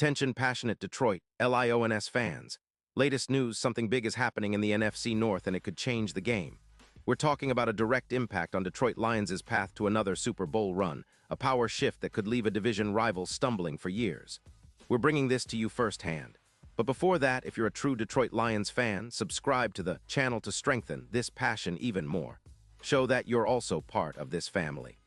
Attention passionate Detroit, Lions fans. Latest news, something big is happening in the NFC North and it could change the game. We're talking about a direct impact on Detroit Lions' path to another Super Bowl run, a power shift that could leave a division rival stumbling for years. We're bringing this to you firsthand. But before that, if you're a true Detroit Lions fan, subscribe to the channel to strengthen this passion even more. Show that you're also part of this family.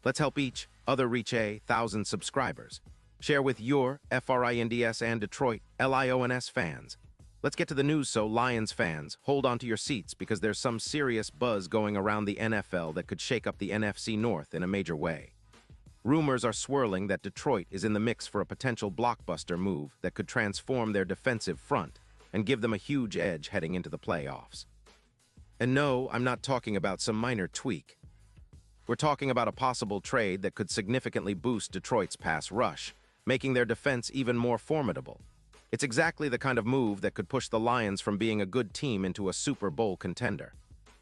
Let's help each other reach 1,000 subscribers. Share with your FRINDS and Detroit LIONS fans. Let's get to the news, so Lions fans, hold on to your seats because there's some serious buzz going around the NFL that could shake up the NFC North in a major way. Rumors are swirling that Detroit is in the mix for a potential blockbuster move that could transform their defensive front and give them a huge edge heading into the playoffs. And no, I'm not talking about some minor tweak. We're talking about a possible trade that could significantly boost Detroit's pass rush, making their defense even more formidable. It's exactly the kind of move that could push the Lions from being a good team into a Super Bowl contender.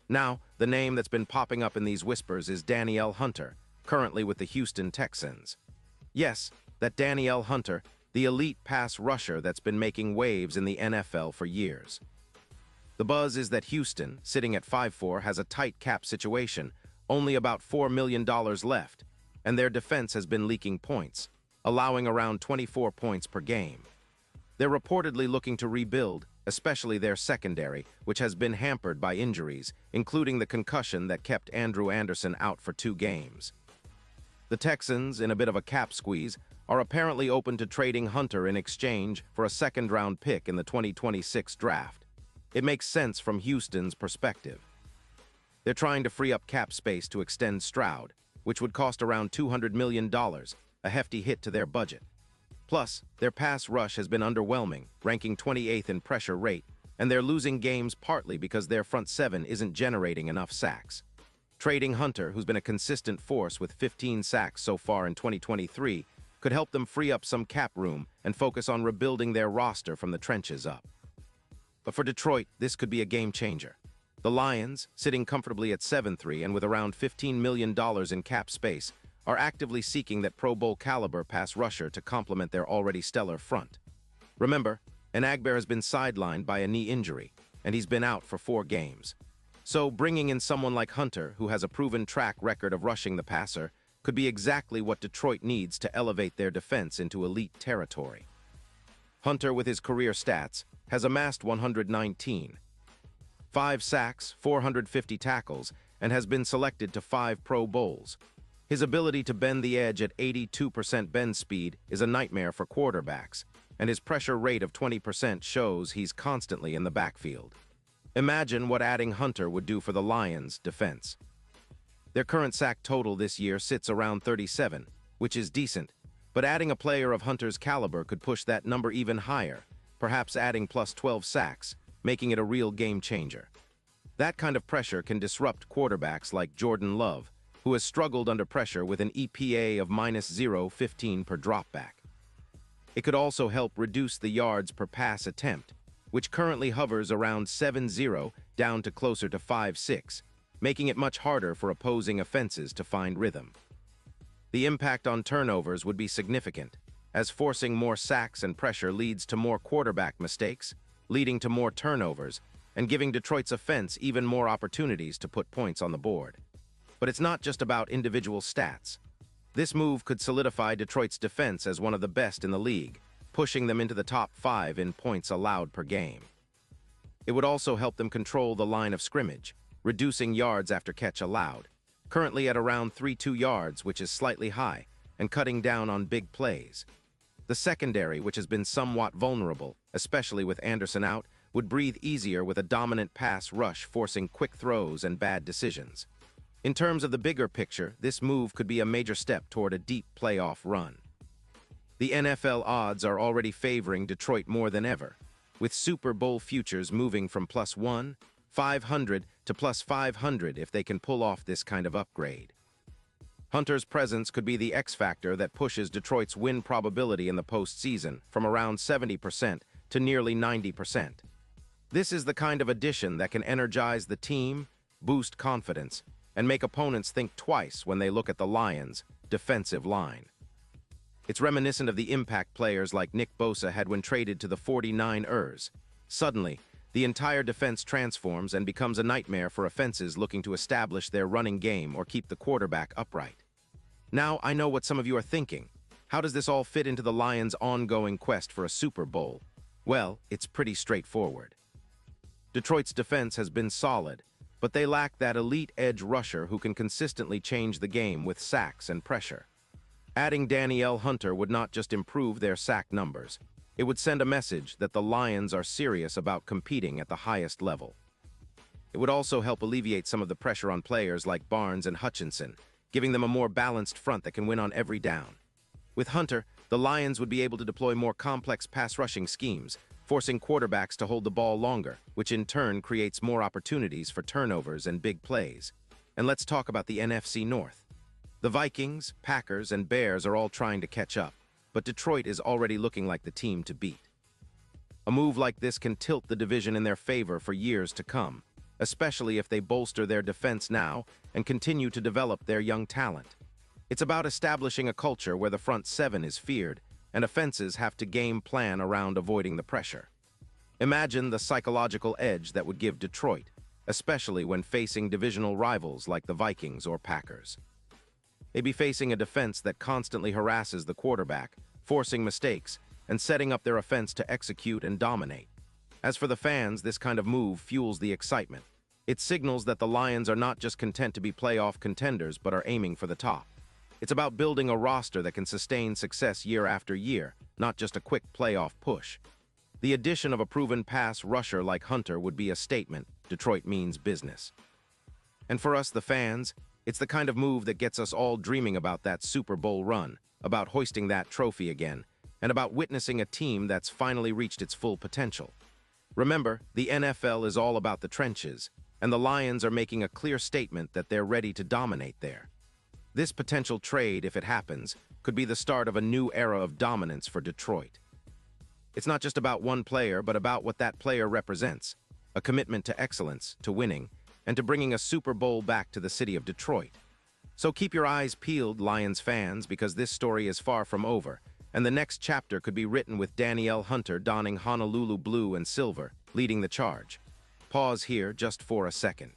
Now, the name that's been popping up in these whispers is Danielle Hunter, currently with the Houston Texans. Yes, that Danielle Hunter, the elite pass rusher that's been making waves in the NFL for years. The buzz is that Houston, sitting at 5-4, has a tight cap situation, only about $4 million left, and their defense has been leaking points, allowing around 24 points per game. They're reportedly looking to rebuild, especially their secondary, which has been hampered by injuries, including the concussion that kept Andrew Anderson out for 2 games. The Texans, in a bit of a cap squeeze, are apparently open to trading Hunter in exchange for a second-round pick in the 2026 draft. It makes sense from Houston's perspective. They're trying to free up cap space to extend Stroud, which would cost around $200 million, a hefty hit to their budget. Plus, their pass rush has been underwhelming, ranking 28th in pressure rate, and they're losing games partly because their front seven isn't generating enough sacks. Trading Hunter, who's been a consistent force with 15 sacks so far in 2023, could help them free up some cap room and focus on rebuilding their roster from the trenches up. But for Detroit, this could be a game changer. The Lions, sitting comfortably at 7-3 and with around $15 million in cap space, are actively seeking that Pro Bowl caliber pass rusher to complement their already stellar front. Remember, Enagbar has been sidelined by a knee injury, and he's been out for 4 games. So bringing in someone like Hunter, who has a proven track record of rushing the passer, could be exactly what Detroit needs to elevate their defense into elite territory. Hunter, with his career stats, has amassed 119, 5 sacks, 450 tackles, and has been selected to 5 Pro Bowls. His ability to bend the edge at 82% bend speed is a nightmare for quarterbacks, and his pressure rate of 20% shows he's constantly in the backfield. Imagine what adding Hunter would do for the Lions' defense. Their current sack total this year sits around 37, which is decent, but adding a player of Hunter's caliber could push that number even higher, perhaps adding plus 12 sacks, making it a real game changer. That kind of pressure can disrupt quarterbacks like Jordan Love, who has struggled under pressure with an EPA of -0.15 per dropback. It could also help reduce the yards per pass attempt, which currently hovers around 7-0 down to closer to 5-6, making it much harder for opposing offenses to find rhythm. The impact on turnovers would be significant, as forcing more sacks and pressure leads to more quarterback mistakes, leading to more turnovers, and giving Detroit's offense even more opportunities to put points on the board. But it's not just about individual stats. This move could solidify Detroit's defense as one of the best in the league, pushing them into the top 5 in points allowed per game. It would also help them control the line of scrimmage, reducing yards after catch allowed, currently at around 3.2 yards, which is slightly high, and cutting down on big plays. The secondary, which has been somewhat vulnerable, especially with Anderson out, would breathe easier with a dominant pass rush forcing quick throws and bad decisions. In terms of the bigger picture, this move could be a major step toward a deep playoff run. The NFL odds are already favoring Detroit more than ever, with Super Bowl futures moving from +1,500 to +500 if they can pull off this kind of upgrade. Hunter's presence could be the X factor that pushes Detroit's win probability in the postseason from around 70% to nearly 90%. This is the kind of addition that can energize the team, boost confidence, and make opponents think twice when they look at the Lions' defensive line. It's reminiscent of the impact players like Nick Bosa had when traded to the 49ers. Suddenly, the entire defense transforms and becomes a nightmare for offenses looking to establish their running game or keep the quarterback upright. Now, I know what some of you are thinking. How does this all fit into the Lions' ongoing quest for a Super Bowl? Well, it's pretty straightforward. Detroit's defense has been solid, but they lack that elite edge rusher who can consistently change the game with sacks and pressure. Adding Danielle Hunter would not just improve their sack numbers, it would send a message that the Lions are serious about competing at the highest level. It would also help alleviate some of the pressure on players like Barnes and Hutchinson, giving them a more balanced front that can win on every down. With Hunter, the Lions would be able to deploy more complex pass-rushing schemes, forcing quarterbacks to hold the ball longer, which in turn creates more opportunities for turnovers and big plays. And let's talk about the NFC North. The Vikings, Packers, and Bears are all trying to catch up, but Detroit is already looking like the team to beat. A move like this can tilt the division in their favor for years to come, especially if they bolster their defense now and continue to develop their young talent. It's about establishing a culture where the front seven is feared, and offenses have to game plan around avoiding the pressure. Imagine the psychological edge that would give Detroit, especially when facing divisional rivals like the Vikings or Packers. They'd be facing a defense that constantly harasses the quarterback, forcing mistakes, and setting up their offense to execute and dominate. As for the fans, this kind of move fuels the excitement. It signals that the Lions are not just content to be playoff contenders, but are aiming for the top. It's about building a roster that can sustain success year after year, not just a quick playoff push. The addition of a proven pass rusher like Hunter would be a statement. Detroit means business. And for us, the fans, it's the kind of move that gets us all dreaming about that Super Bowl run, about hoisting that trophy again, and about witnessing a team that's finally reached its full potential. Remember, the NFL is all about the trenches, and the Lions are making a clear statement that they're ready to dominate there. This potential trade, if it happens, could be the start of a new era of dominance for Detroit. It's not just about one player, but about what that player represents, a commitment to excellence, to winning, and to bringing a Super Bowl back to the city of Detroit. So keep your eyes peeled, Lions fans, because this story is far from over, and the next chapter could be written with Danielle Hunter donning Honolulu blue and silver, leading the charge. Pause here just for a second.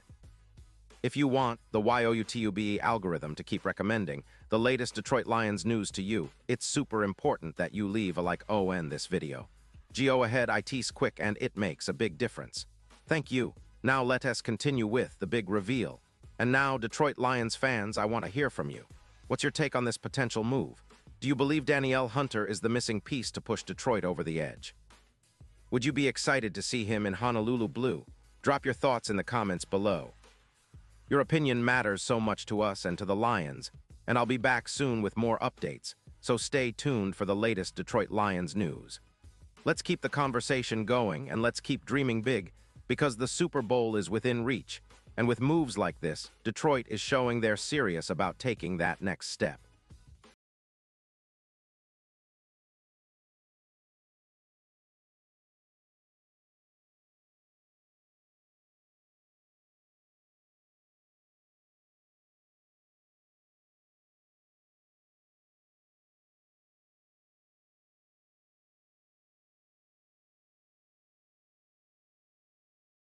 If you want the YouTube algorithm to keep recommending the latest Detroit Lions news to you, it's super important that you leave a like on this video. Go ahead, it's quick and it makes a big difference. Thank you. Now let us continue with the big reveal. And now, Detroit Lions fans, I want to hear from you. What's your take on this potential move? Do you believe Danielle Hunter is the missing piece to push Detroit over the edge? Would you be excited to see him in Honolulu blue? Drop your thoughts in the comments below. Your opinion matters so much to us and to the Lions, and I'll be back soon with more updates, so stay tuned for the latest Detroit Lions news. Let's keep the conversation going and let's keep dreaming big, because the Super Bowl is within reach, and with moves like this, Detroit is showing they're serious about taking that next step.